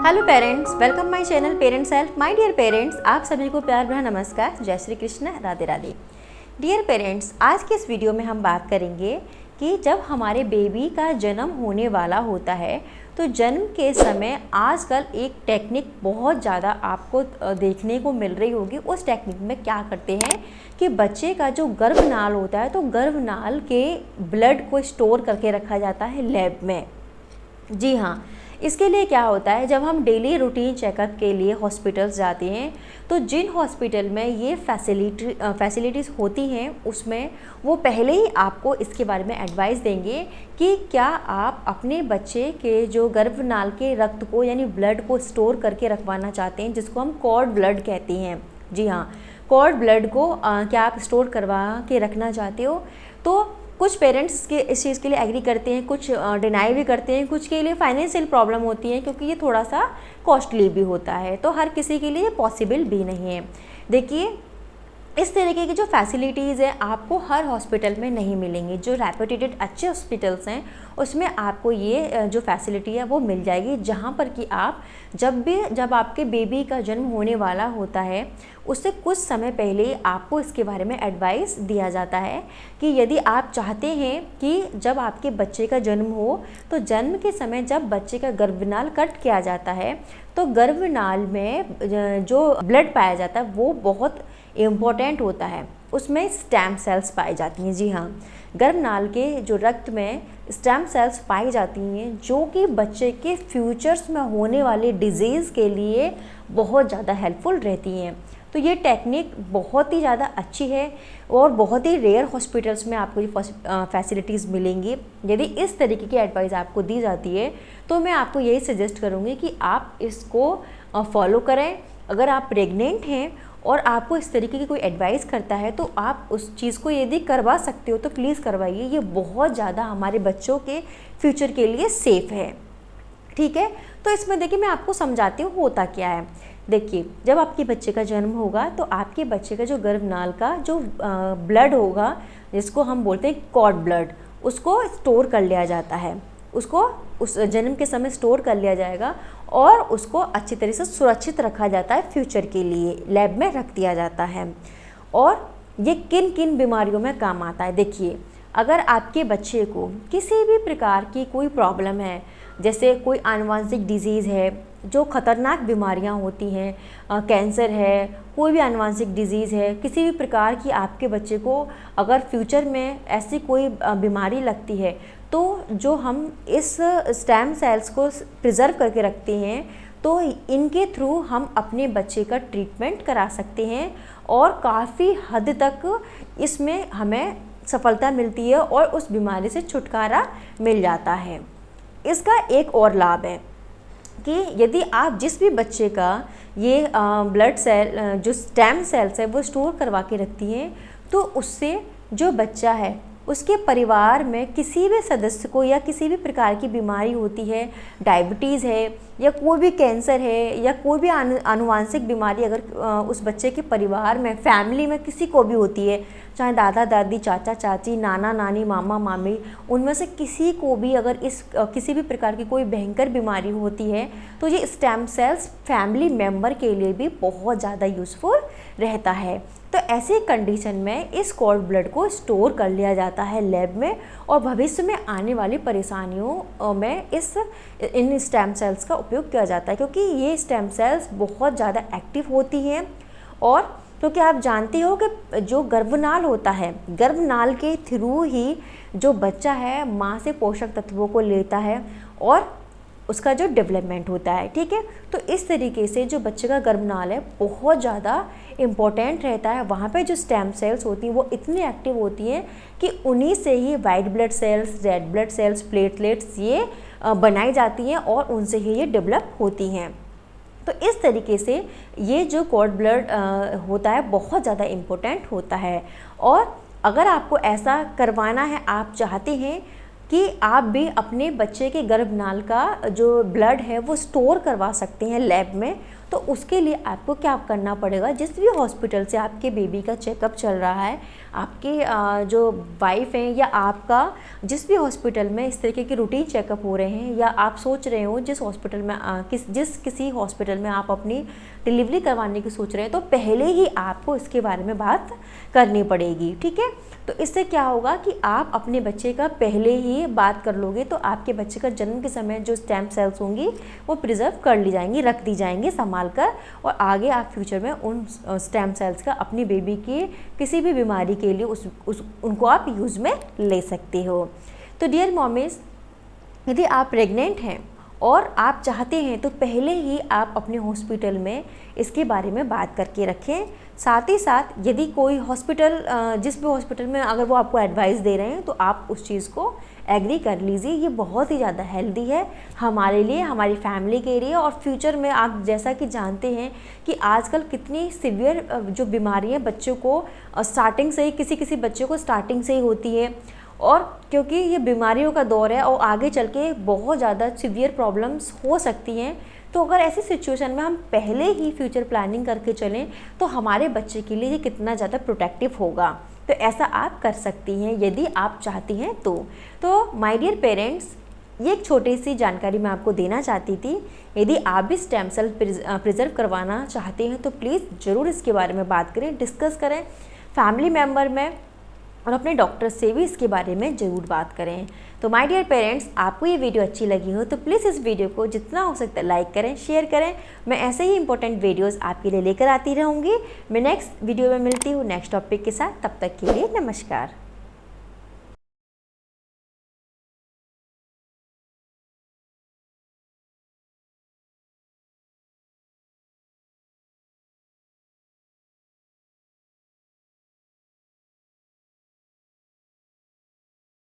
Hello parents, welcome my channel parents help. My dear parents, आप सभी को प्यार भरा नमस्कार, जय श्री कृष्ण, राधे राधे। डियर पेरेंट्स, आज के इस वीडियो में हम बात करेंगे कि जब हमारे बेबी का जन्म होने वाला होता है तो जन्म के समय आजकल एक टेक्निक बहुत ज़्यादा आपको देखने को मिल रही होगी। उस टेक्निक में क्या करते हैं कि बच्चे का जो गर्भनाल होता है तो गर्भनाल के ब्लड को स्टोर करके रखा जाता है लैब में। जी हाँ, इसके लिए क्या होता है, जब हम डेली रूटीन चेकअप के लिए हॉस्पिटल्स जाते हैं तो जिन हॉस्पिटल में ये फैसिलिटीज़ होती हैं उसमें वो पहले ही आपको इसके बारे में एडवाइस देंगे कि क्या आप अपने बच्चे के जो गर्भनाल के रक्त को यानी ब्लड को स्टोर करके रखवाना चाहते हैं, जिसको हम कॉर्ड ब्लड कहते हैं। जी हाँ, कॉर्ड ब्लड को क्या आप स्टोर करवा के रखना चाहते हो। तो कुछ पेरेंट्स के इस चीज़ के लिए एग्री करते हैं, कुछ डिनाई भी करते हैं, कुछ के लिए फाइनेंशियल प्रॉब्लम होती है क्योंकि ये थोड़ा सा कॉस्टली भी होता है, तो हर किसी के लिए पॉसिबल भी नहीं है। देखिए, इस तरीके की जो फैसिलिटीज़ है आपको हर हॉस्पिटल में नहीं मिलेंगी। जो रेप्यूटेड अच्छे हॉस्पिटल्स हैं उसमें आपको ये जो फैसिलिटी है वो मिल जाएगी, जहाँ पर कि आप जब आपके बेबी का जन्म होने वाला होता है उससे कुछ समय पहले आपको इसके बारे में एडवाइस दिया जाता है कि यदि आप चाहते हैं कि जब आपके बच्चे का जन्म हो तो जन्म के समय जब बच्चे का गर्भनाल कट किया जाता है तो गर्भनाल में जो ब्लड पाया जाता है वो बहुत इम्पॉर्टेंट होता है, उसमें स्टेम सेल्स पाई जाती हैं। जी हाँ, गर्भनाल के जो रक्त में स्टेम सेल्स पाई जाती हैं जो कि बच्चे के फ्यूचर्स में होने वाले डिजीज़ के लिए बहुत ज़्यादा हेल्पफुल रहती हैं। तो ये टेक्निक बहुत ही ज़्यादा अच्छी है और बहुत ही रेयर हॉस्पिटल्स में आपको ये फैसिलिटीज़ मिलेंगी। यदि इस तरीके की एडवाइस आपको दी जाती है तो मैं आपको यही सजेस्ट करूँगी कि आप इसको फॉलो करें। अगर आप प्रेग्नेंट हैं और आपको इस तरीके की कोई एडवाइस करता है तो आप उस चीज़ को यदि करवा सकते हो तो प्लीज़ करवाइए। ये बहुत ज़्यादा हमारे बच्चों के फ्यूचर के लिए सेफ़ है। ठीक है, तो इसमें देखिए मैं आपको समझाती हूँ होता क्या है। देखिए, जब आपके बच्चे का जन्म होगा तो आपके बच्चे का जो गर्भनाल का जो ब्लड होगा, जिसको हम बोलते हैं कॉर्ड ब्लड, उसको स्टोर कर लिया जाता है। उसको उस जन्म के समय स्टोर कर लिया जाएगा और उसको अच्छी तरह से सुरक्षित रखा जाता है, फ्यूचर के लिए लैब में रख दिया जाता है। और ये किन किन बीमारियों में काम आता है। देखिए, अगर आपके बच्चे को किसी भी प्रकार की कोई प्रॉब्लम है, जैसे कोई आनुवंशिक डिजीज़ है, जो ख़तरनाक बीमारियां होती हैं, कैंसर है, कोई भी आनुवंशिक डिजीज़ है, किसी भी प्रकार की आपके बच्चे को अगर फ्यूचर में ऐसी कोई बीमारी लगती है तो जो हम इस स्टेम सेल्स को प्रिजर्व करके रखते हैं तो इनके थ्रू हम अपने बच्चे का ट्रीटमेंट करा सकते हैं और काफ़ी हद तक इसमें हमें सफलता मिलती है और उस बीमारी से छुटकारा मिल जाता है। इसका एक और लाभ है कि यदि आप जिस भी बच्चे का ये ब्लड सेल जो स्टेम सेल्स है वो स्टोर करवा के रखती हैं तो उससे जो बच्चा है उसके परिवार में किसी भी सदस्य को या किसी भी प्रकार की बीमारी होती है, डायबिटीज़ है या कोई भी कैंसर है या कोई भी आनुवंशिक बीमारी अगर उस बच्चे के परिवार में, फैमिली में किसी को भी होती है, चाहे दादा दादी, चाचा चाची, नाना नानी, मामा मामी, उनमें से किसी को भी अगर इस किसी भी प्रकार की कोई भयंकर बीमारी होती है तो ये स्टेम सेल्स फैमिली मेम्बर के लिए भी बहुत ज़्यादा यूज़फुल रहता है। तो ऐसे कंडीशन में इस कॉर्ड ब्लड को स्टोर कर लिया जाता है लैब में और भविष्य में आने वाली परेशानियों में इन स्टेम सेल्स का उपयोग किया जाता है, क्योंकि ये स्टेम सेल्स बहुत ज़्यादा एक्टिव होती हैं। और क्योंकि आप जानते हो कि जो गर्भनाल होता है, गर्भनाल के थ्रू ही जो बच्चा है माँ से पोषक तत्वों को लेता है और उसका जो डेवलपमेंट होता है। ठीक है, तो इस तरीके से जो बच्चे का गर्भनाल है बहुत ज़्यादा इम्पोर्टेंट रहता है। वहाँ पे जो स्टेम सेल्स होती हैं वो इतनी एक्टिव होती हैं कि उन्हीं से ही white blood cells, red blood cells, platelets ये बनाई जाती हैं और उनसे ही ये डेवलप होती हैं। तो इस तरीके से ये जो कॉर्ड ब्लड होता है बहुत ज़्यादा इम्पोर्टेंट होता है। और अगर आपको ऐसा करवाना है, आप चाहते हैं कि आप भी अपने बच्चे के गर्भनाल का जो ब्लड है वो स्टोर करवा सकते हैं लैब में, तो उसके लिए आपको क्या करना पड़ेगा, जिस भी हॉस्पिटल से आपके बेबी का चेकअप चल रहा है, आपके जो वाइफ हैं या आपका जिस भी हॉस्पिटल में इस तरीके के रूटीन चेकअप हो रहे हैं, या आप सोच रहे हो जिस हॉस्पिटल में किसी हॉस्पिटल में आप अपनी डिलीवरी करवाने की सोच रहे हैं, तो पहले ही आपको इसके बारे में बात करनी पड़ेगी। ठीक है, तो इससे क्या होगा कि आप अपने बच्चे का पहले ही बात कर लोगे, तो आपके बच्चे का जन्म के समय जो स्टेम सेल्स होंगी वो प्रिजर्व कर ली जाएंगी, रख दी जाएंगी संभाल कर, और आगे आप फ्यूचर में उन स्टेम सेल्स का अपनी बेबी की किसी भी बीमारी के लिए उनको आप यूज़ में ले सकते हो। तो डियर मॉमीज़, यदि आप प्रेग्नेंट हैं और आप चाहते हैं तो पहले ही आप अपने हॉस्पिटल में इसके बारे में बात करके रखें। साथ ही साथ यदि कोई हॉस्पिटल जिस भी हॉस्पिटल में अगर वो आपको एडवाइस दे रहे हैं तो आप उस चीज़ को एग्री कर लीजिए। ये बहुत ही ज़्यादा हेल्दी है हमारे लिए, हमारी फैमिली के लिए, और फ्यूचर में आप जैसा कि जानते हैं कि आजकल कितनी सीवियर जो बीमारियाँ बच्चों को स्टार्टिंग से ही किसी बच्चों को स्टार्टिंग से ही होती है, और क्योंकि ये बीमारियों का दौर है और आगे चल के बहुत ज़्यादा सीवियर प्रॉब्लम्स हो सकती हैं, तो अगर ऐसी सिचुएशन में हम पहले ही फ्यूचर प्लानिंग करके चलें तो हमारे बच्चे के लिए ये कितना ज़्यादा प्रोटेक्टिव होगा। तो ऐसा आप कर सकती हैं यदि आप चाहती हैं तो माय डियर पेरेंट्स, ये एक छोटी सी जानकारी मैं आपको देना चाहती थी। यदि आप भी स्टेम सेल प्रिजर्व करवाना चाहते हैं तो प्लीज़ ज़रूर इसके बारे में बात करें, डिस्कस करें फैमिली मेम्बर में, और अपने डॉक्टर से भी इसके बारे में ज़रूर बात करें। तो माय डियर पेरेंट्स, आपको ये वीडियो अच्छी लगी हो तो प्लीज़ इस वीडियो को जितना हो सकता है लाइक करें, शेयर करें। मैं ऐसे ही इंपॉर्टेंट वीडियोस आपके लिए लेकर आती रहूँगी। मैं नेक्स्ट वीडियो में मिलती हूँ नेक्स्ट टॉपिक के साथ। तब तक के लिए नमस्कार।